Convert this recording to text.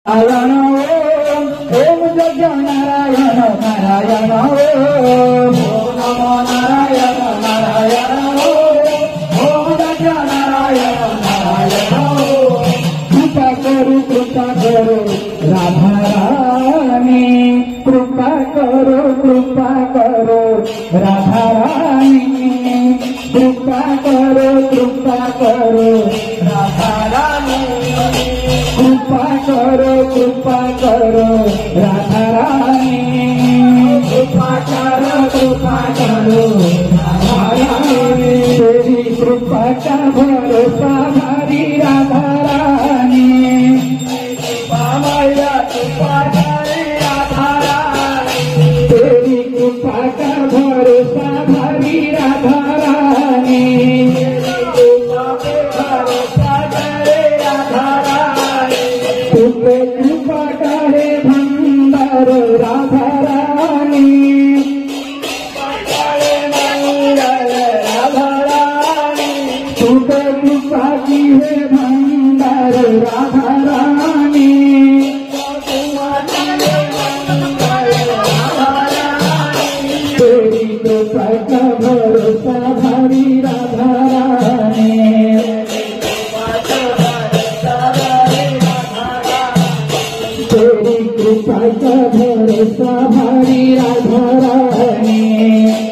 नारायण ओम जय नारायण नारायण ओम नमो नारायण नारायण ओम जय नारायण नारायण कृपा करो राधा रानी कृपा करो राधा रानी कृपा करो राधा रानी कृपा करो राधा रानी कृपा करो राधा रानी तेरी कृपा का भरोसा भारी राधा रानी माया कृपा करे राधा रानी तेरी कृपा का भरोसा भारी राधा रानी भरोसा करे राधा रानी तुझे कृपा करे भंडार राधा रानी राधा रानी तुझे कृपा की है भंडार राधा रानी तेरी कृपा का भरोसा भारी राधा रानी तेरी कृपा का भरोसा भारी राधा रानी।